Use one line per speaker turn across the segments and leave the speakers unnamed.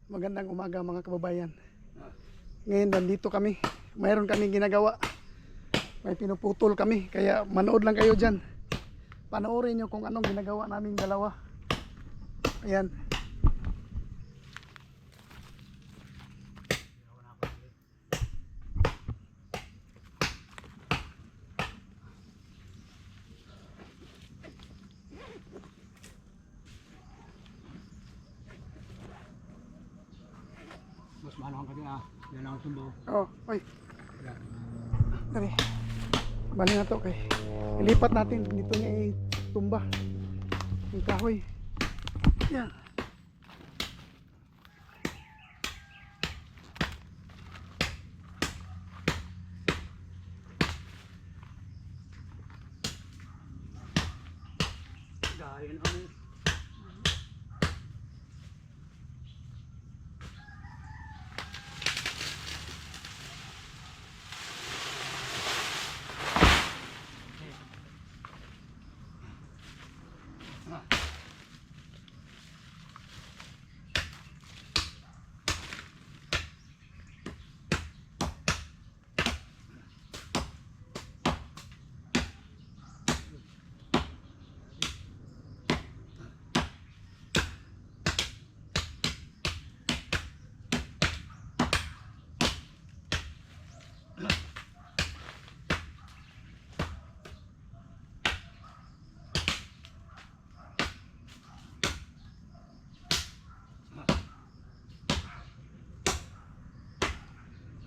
Magandang umaga mga kababayan. Ngayon nandito kami. Mayroon kaming ginagawa. May pinuputol kami. Kaya manood lang kayo dyan. Panoorin nyo kung anong ginagawa naming dalawa. Ayan.
Mas manang kami yan ang tumbo.
Oh, oy. Dari. Bali na to kay. Ilipat natin dito niya itumba. Yung kahoy. Yan.
Dahil ang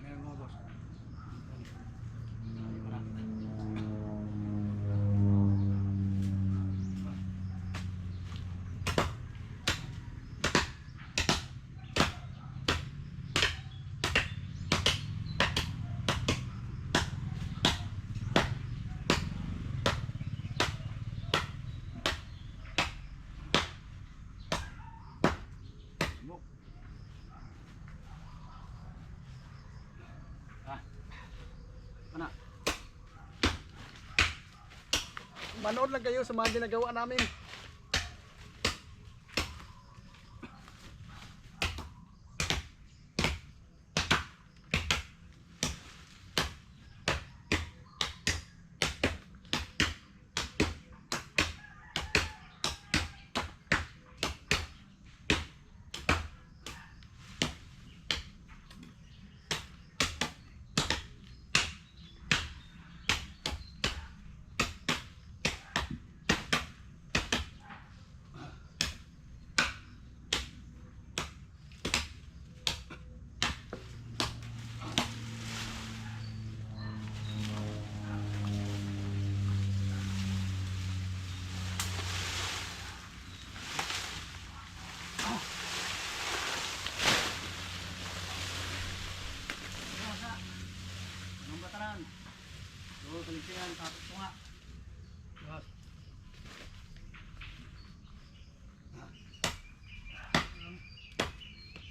ano mo boss? Ana.
Manood lang kayo sa mga ginagawa namin.
Anong bataran? Oo, talisiyan, tapos ko nga. Boss.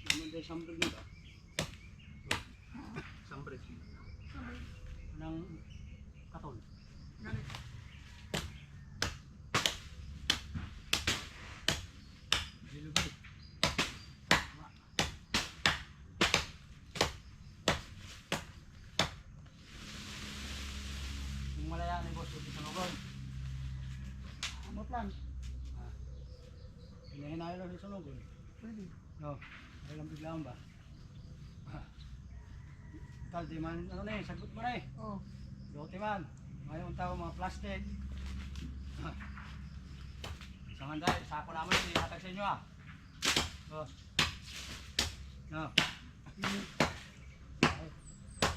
Naman tayo sambrig nito. Sambrig. Anong katon?
Ganit.
Dilugay. Kung malaya ni boss, ito sa lugon.
Ano plan?
Hinahinayo lang sa lugon.
Pwede.
No, ay lang biglaan ba? Tal, di man, ano na eh, sagot mo na eh.
Oh.
Dote man, mayroon tao mga plastic. Sa manday, sako naman yun, ihatag sa inyo ah. Oh. No.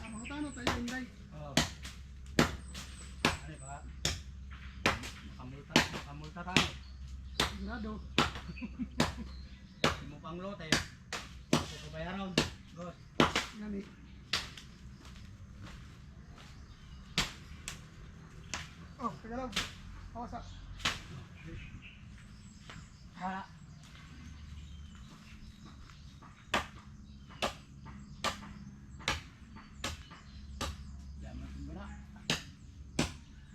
Ano tayo tayo inday?
Oh. Ano ba? Makamulta tayo.
Sigurado.
Hindi mo pang lote. Kukubayaran. Boss.
Ganit. Oh, teka lang. Awas ah.
Ha? Yaman tumba na.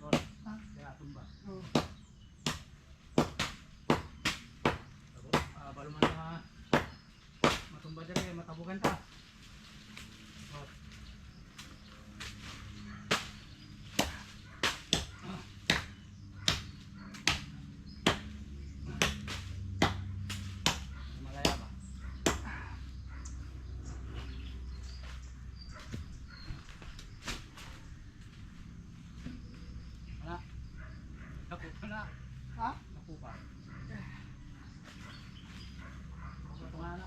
Boss.
Ha?
Kaya tumba.
Oh.
Balo man na matumba dyan. Subukan ka. Oh. Malaya ba? Ana. Naku pa na.
Ha?
Naku pa. Ito nga na.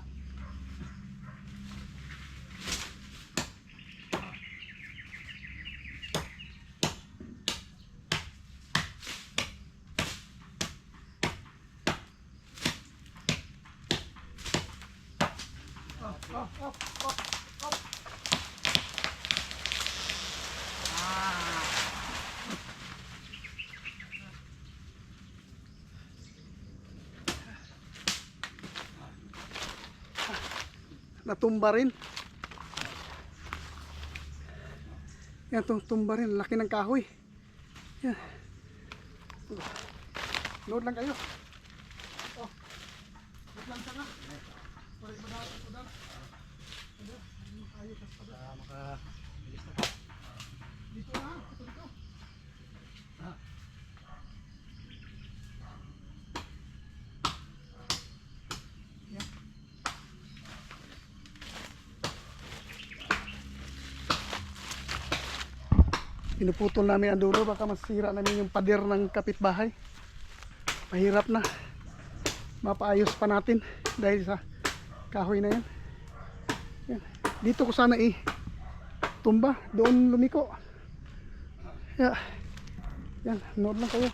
Oh, oh, oh, oh, oh.
Ah.
Natumba rin. Yan, tumba rin. Laki ng kahoy. Yan. Load lang kayo. Oh. Load lang sana. Balik mo na. Ayos na pa.
Makabilis na.
Dito na. Dito.
Ah.
Yan. Pinuputol namin ang dulo, baka masira namin yung pader ng kapitbahay. Mahirap na. Mapaayos pa natin dahil sa kahoy na yan. Yan. Dito ko sana tumba, doon lumiko. Yeah. Yan, nood lang kayo.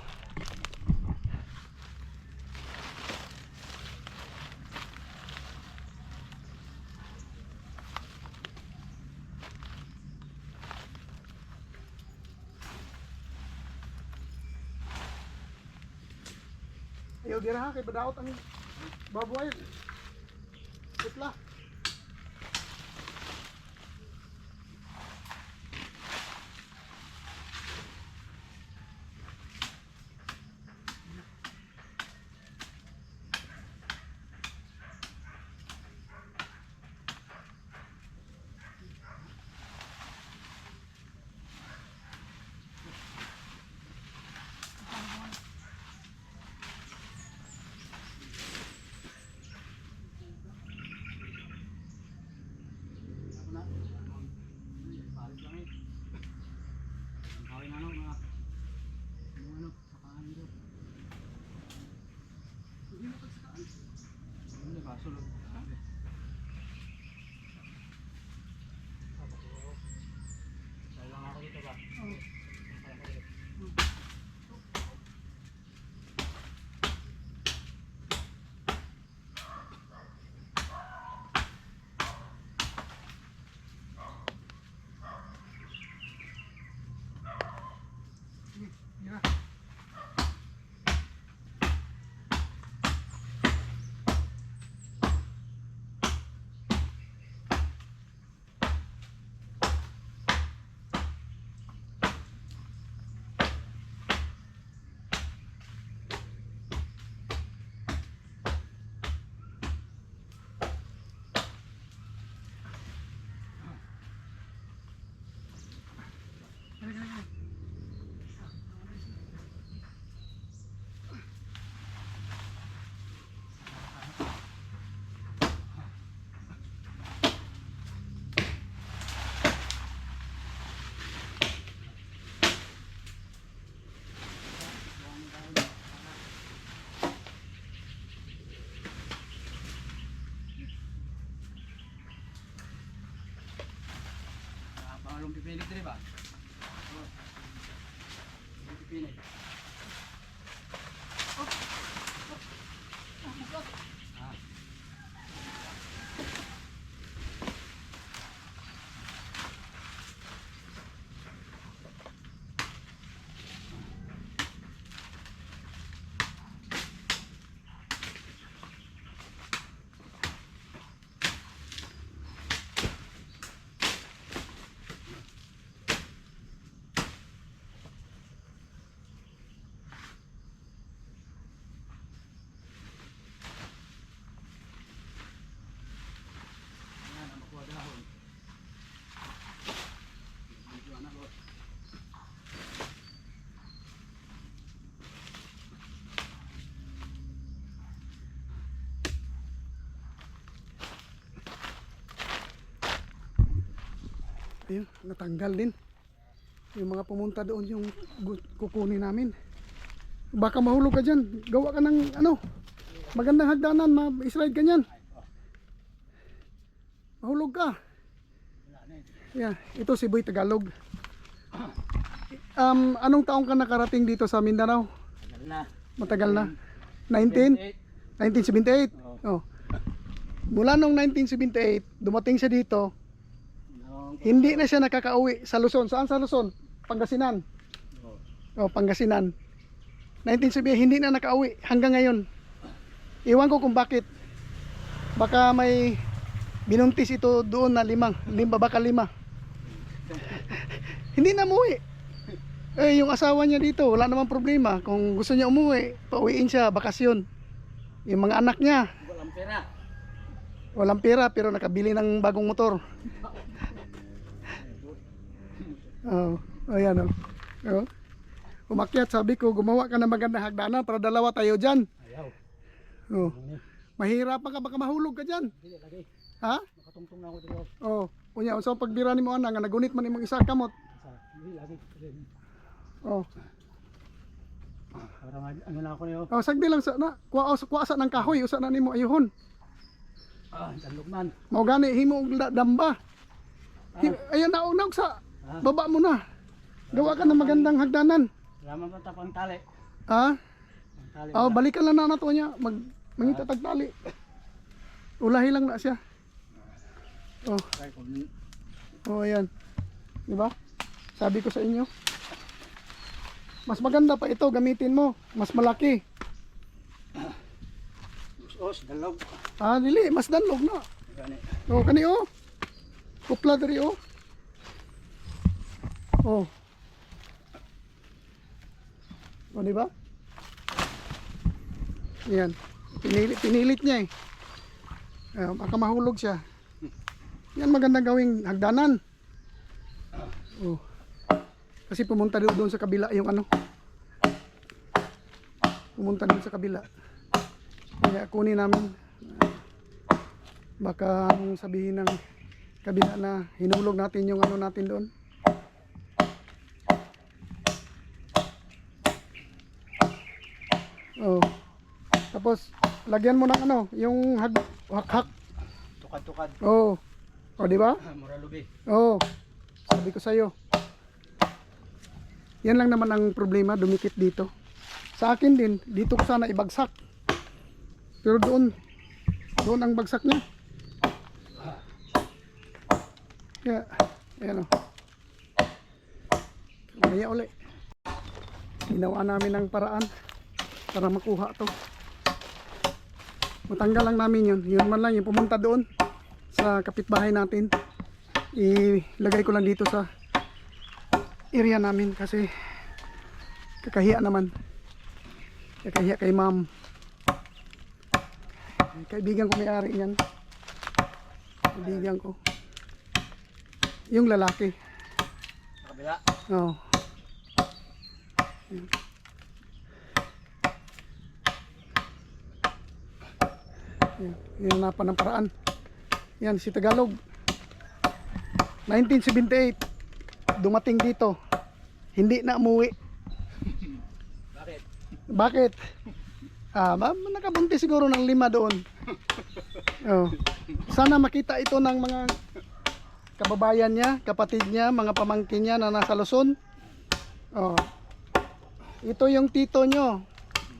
Ayaw dira ha, kay badaot ang baboy. Putla.
Ako na. Balik lang eh. Ang kawin na mga sa kanan doon.
Hindi mo pagsakaan.
Hindi ba? Sulod. Dahil lang ako dito ba?
Oh. Mira.
Pangalong pipinig din ba? Pipinig. Ah.
Ayun, natanggal din. Yung mga pumunta doon yung kukunin namin. Baka mahulog ka dyan. Gawa ka ng ano, magandang hagdanan, ma-slide ka dyan. Mahulog ka. Yeah, ito si Boy Tagalog. Anong taong ka nakarating dito sa Mindanao?
Tagal na.
Matagal na. 1978. Oh. Mula nung 1978, dumating siya dito. Hindi na siya nakakauwi sa Luzon. Saan sa Luzon? Pangasinan. Oh, Pangasinan. 1978, hindi na nakauwi hanggang ngayon. Iwan ko kung bakit. Baka may binuntis ito doon na lima, baka 5. Hindi na umuwi. Eh, yung asawa niya dito, wala namang problema. Kung gusto niya umuwi, pauwiin siya, bakasyon. Yung mga anak niya,
Walang pera.
walang pera pero nakabili ng bagong motor. Oh, ayan oh. Oh. Umakyat, sabi ko, gumawa ka ng magandang hagdanan para dalawa tayo dyan.
Ayaw.
Oh. Mahirapan ka, baka mahulog ka dyan.
Dili lagi.
Ha?
Nakatungtong na ako dito.
Oh. Unya, unsa pagbira nimo ana nga nagunit man imong isa kamot.
Dili lagi.
Oh.
Para ano na ako niyo.
Oh, sagdi lang sa na. Kuha sa ng kahoy usa na nimo ayuhon.
Tanlugman.
Mao gani himo og damba. Ayan na unog sa baba mo na. Gawa ka ng magandang hagdanan.
Salamat pa tapang tali.
Ha?
Ang tali.
Oh, balikan lang na nato niya. Mangita tagtali. Ulahi lang na siya. Oh.
Ay, kung
Oh, ayan. Di ba? Sabi ko sa inyo. Mas maganda pa ito, gamitin mo. Mas malaki.
us dalog.
Ah, dili, mas danlog na.
Gani.
Oh, kani oh. Kupla diri oh. Oh. Oh, di ba? Yan. Pinilit niya eh. Baka mahulog siya. Yan magandang gawing hagdanan. Oh. Kasi pumunta doon sa kabila yung ano. Pumunta doon sa kabila. Kaya kunin namin. Baka sabihin ng kabila na hinulog natin yung ano natin doon. Oh. Tapos lagyan mo ng ano, yung hak-hak.
Tukad-tukad.
Oh. Oh, di ba?
Mura lubi.
Oh. Sabi ko sa iyo. Yan lang naman ang problema, dumikit dito. Sa akin din, dito ko sana ibagsak. Pero doon ang bagsak niya. Kaya, ayan o. Kaya uli. Ginawa namin ng paraan para makuha to. Matanggal lang namin yun. Yun man lang yung pumunta doon sa kapitbahay natin. Ilagay ko lang dito sa area namin kasi kakahiya naman. Kakahiya kay ma'am. Kaibigan ko may-ari niyan. Kaibigan ko. Yung lalaki.
Sa kabila.
Oo. Yan na pa ng paraan. Yan si Tagalog. 1978 dumating dito. Hindi na umuwi.
Bakit?
Bakit? Nakabuntis siguro ng 5 doon. Oh. Sana makita ito ng mga kababayan niya, kapatid niya, mga pamangkin niya na nasa Luzon. Oh. Ito yung tito nyo.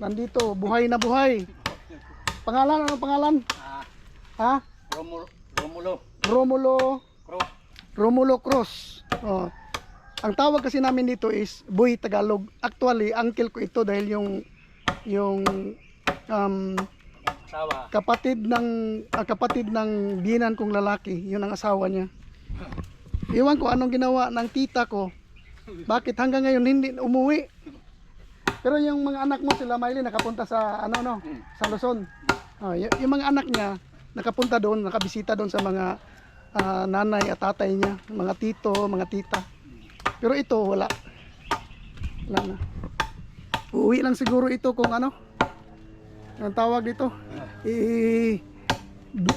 Nandito, buhay na buhay. Pangalan, ano pangalan? Ha?
Romulo.
Romulo Cruz. Oh. Ang tawag kasi namin dito is Boy Tagalog. Actually, uncle ko ito dahil yung
Asawa.
kapatid ng biyenan kong lalaki, yun ang asawa niya. Iwan ko anong ginawa ng tita ko. Bakit hanggang ngayon hindi umuwi? Pero yung mga anak mo sila Miley nakapunta sa sa Luzon. Yung mga anak niya nakapunta doon, nakabisita doon sa mga nanay at tatay niya, mga tito, mga tita. Pero ito wala. Wala na. Uuwi lang siguro ito kung ano. Ang tawag dito.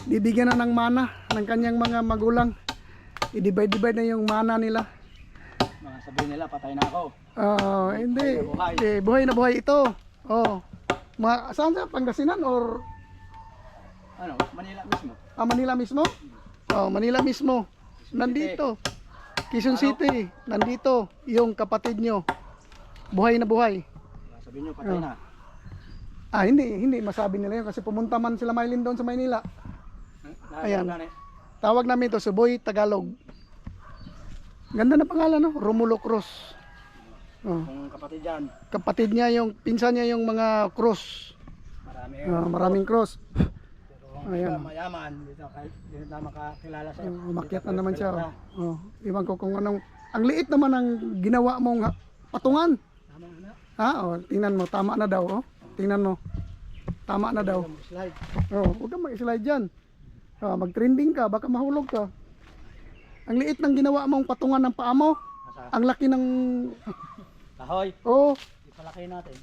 Bibigyan na ng mana ng kanyang mga magulang. I-divide na yung mana nila.
Mga sabihin nila, patay na ako.
Hindi.
Buhay.
Hindi, buhay na buhay ito. Oh. Saan sa Pangasinan or
Ano, Manila mismo.
Manila mismo? Oh, Manila mismo. Nandito. Quezon City. Nandito yung kapatid nyo. Buhay na buhay.
Sabihin nyo, patay na.
Hindi masabi nila yun kasi pumunta man sila Maylin doon sa Maynila. Ayan. Tawag namin ito Suboy Tagalog. Ganda na pangalan, no? Romulo Cruz. Oh.
Kung kapatid yan,
Kapatid niya yung pinsan niya yung mga Cruz.
marami.
Maraming Cruz.
Pero
Ayan.
mayaman, dito na makakilala sa
Umakyat na naman siya. Iwan ko kung anong ang liit naman ang ginawa mong patungan.
Tama na.
Tingnan mo, tama na daw. Tingnan mo. Tama na daw.
Slide.
Huwag kang mag-slide dyan. Mag-trending ka, baka mahulog ka. Ang liit ng ginawa mong patungan ng paa mo.
Nasa
Ang laki ng...
kahoy.
Oh,
Ipalaki natin.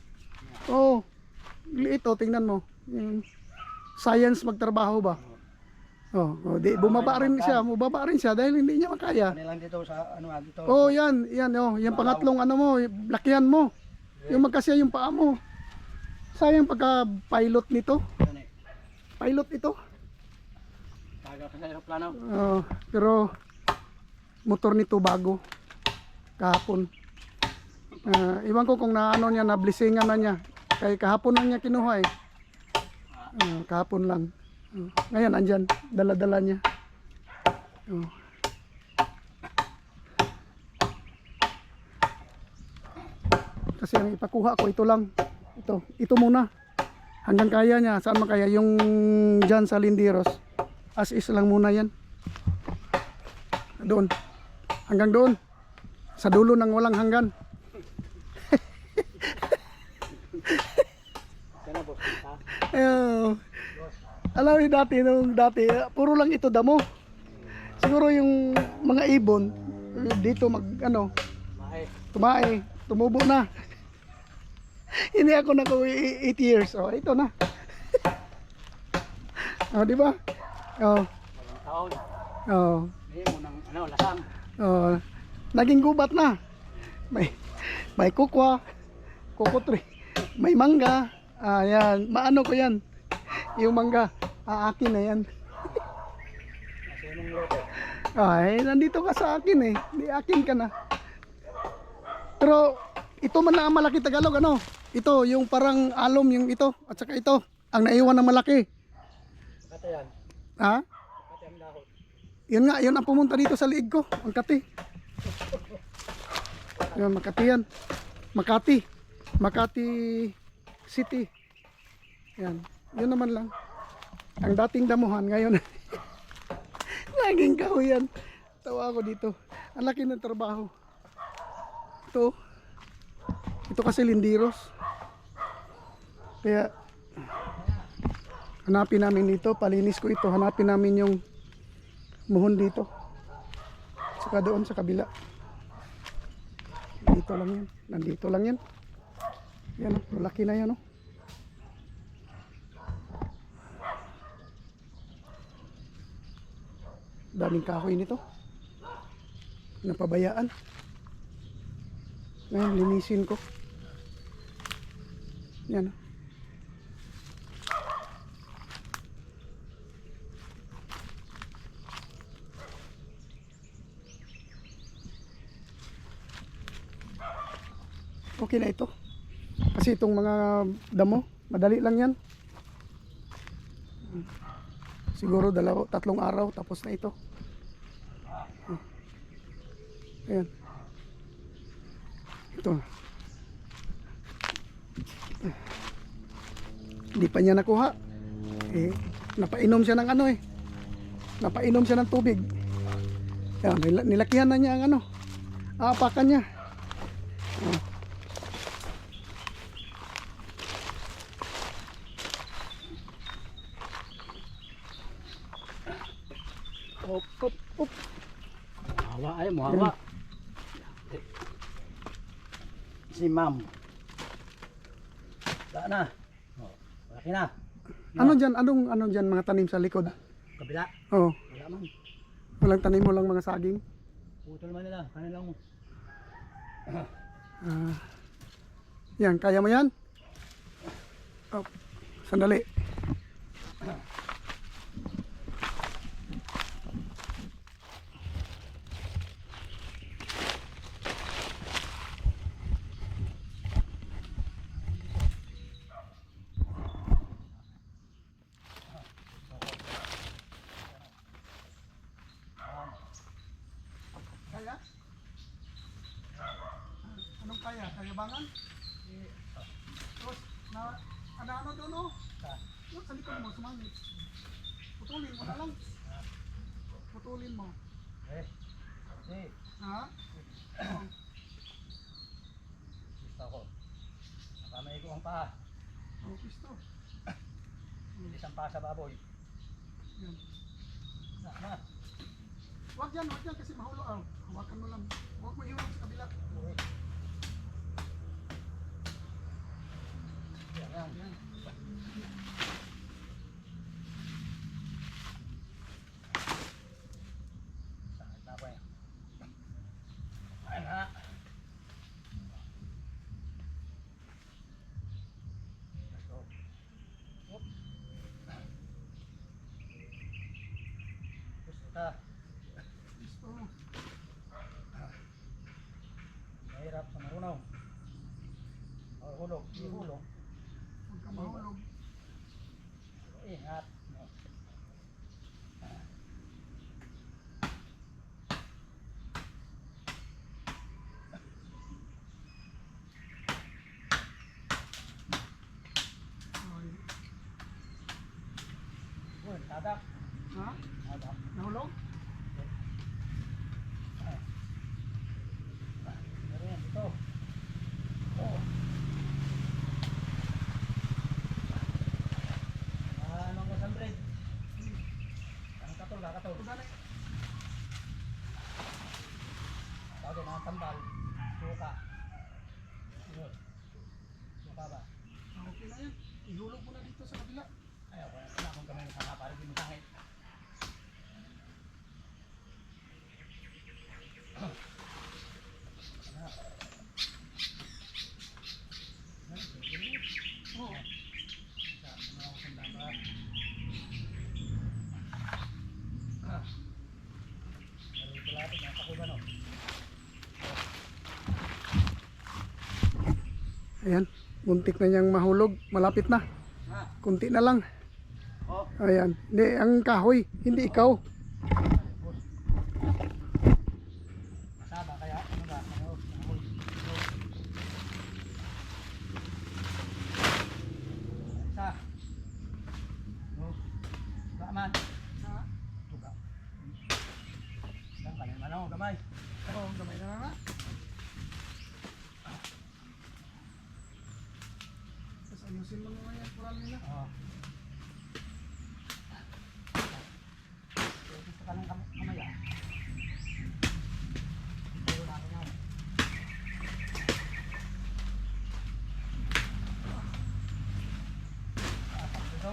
liit tingnan mo. Science magtrabaho ba? Bumaba rin siya dahil hindi niya makaya.
Kanilang dito sa ano dito.
Yan, yung pangatlong ano mo, lakihan mo. Yung magkasya yung paa mo. Sayang pagka pilot nito.
Yan eh.
Pilot ito.
Tagal ka sa aeroplano.
Pero motor nito bago. Kahapon. Iwan ko kung naano niya, na-blessingan na niya. Kaya kahapon na niya kinuha eh. Kahapon lang. Ngayon andyan, dala-dala niya. Kasi ang ipakuha ko ito lang. Ito muna. Hanggang kaya niya, saan makaya yung dyan sa Linderos. As is lang muna yan. Doon. Hanggang doon. Sa dulo ng walang hanggan.
Kaya boss.
Alam mo dati, puro lang ito damo. Siguro yung mga ibon dito tumae, tumubo na. Hindi ako naka 8 years. Ito na. Di ba?
Taon. Hindi mo nang lasang.
Naging gubat na. May kukwa, kuko tree, may mangga. Yan, maano ko yan. Yung mangga, akin na yan.
Kasi nung lote.
Nandito ka sa akin eh. Di akin ka na. Pero ito man na ang malaki Tagalog, ano? Ito, yung parang alom yung ito. At saka ito, ang naiwan ng malaki.
Kata yan.
Kati
ang dahon.
Yun nga, yun ang pumunta dito sa liig ko. Ang kati. Yun, Makati yan. Makati City. Yan. Yun naman lang. Ang dating damuhan ngayon. Laging kahoyan. Tawa ako dito. Ang laki ng trabaho. Ito kasi Linderos. Kaya hanapin namin dito. Palinis ko ito. Hanapin namin yung muhon dito. Saka doon sa kabila. Dito lang yan. Nandito lang yan. Yan, malaki na yan, oh. Daming kahoy nito. Napabayaan. Ngayon, linisin ko. Yan. Okay na ito. Kasi itong mga damo, madali lang yan. Siguro 2-3 araw tapos na ito. Ayan. Ito. Hindi pa niya nakuha. Napainom siya ng napainom siya ng tubig. Ayan, nilakihan na niya ang aapakan niya. Op.
Hawa ay mo hawa. Si ma'am. Daan na. Malaki na.
Ano dyan? Anong dyan mga tanim sa likod?
Kabila.
Oh.
Wala man.
Walang tanim mo lang mga saging.
Putol man nila, kanilang
Yan, kaya mo yan? Oh, sandali. Kaya? Anong kaya? Kayabangan? Tapos, ano doon oh? Sa likod mo, sumangit. Putulin mo na lang. Putulin mo. Ha? Oh.
gusto ko. Nakamay ko ang paa.
Oh, pisto.
Isang paa sa baboy.
Yan.
Na.
Wag yan kasi mahulo. Oh, hawakan mo lang. Huwag mo iulog sa kabila.
Yan.
Yan.
Sakit na po yan. Ayun na. Let's go. Oop. Gusto ka.
Pisto.
Mahirap sa marunong. Hulog. Ihulog.
Huwag ka mahulog.
Ingat.
Ay.
Uy, tadak.
Ha?
Tadak.
Nahulog?
Pero yan, ito. Oh. Anong kasang bread? Ang katol, kakatol.
Pagdali.
Tawag na tambal. Suka. Yun. Suka ba?
Okay na yan. Ihulog mo na dito sa kabila.
Ayaw ko na akong kamay sa para di masangit.
Oo. Ayan. Buntik na niyang mahulog. Malapit na. Kunti na lang. Ayan. Hindi, ang kahoy. Hindi ikaw.
Masaba kaya? Ano ba? Ano? Isa. No. Suka man. Suka. Isang kanin man ako, gamay.
Oo, gamay na nga. Tapos ayusin mo naman yan. Kural nila.
Oo. Gusto ka ng kamay ah. Ayaw na ako yan. Dito.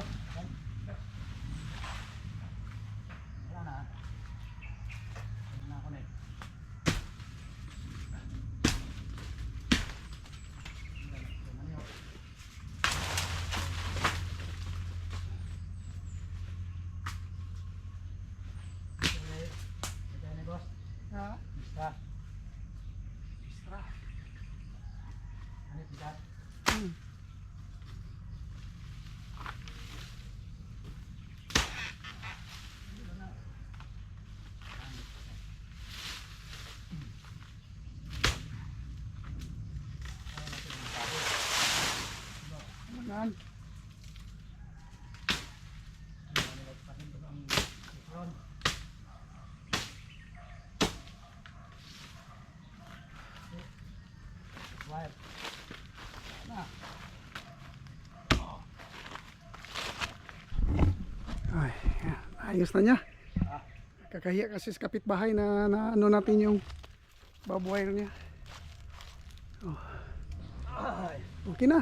Wala na. Wala na ako na eh.
Ha?
Extra.
Extra.
Ano tigas?
Manan.
Wire. Na.
Ay, yan. Ayos na niya.
Ah.
Kakahiya kasi sa kapitbahay na ano natin yung barbed wire niya. Oh.
Ay.
Okay na.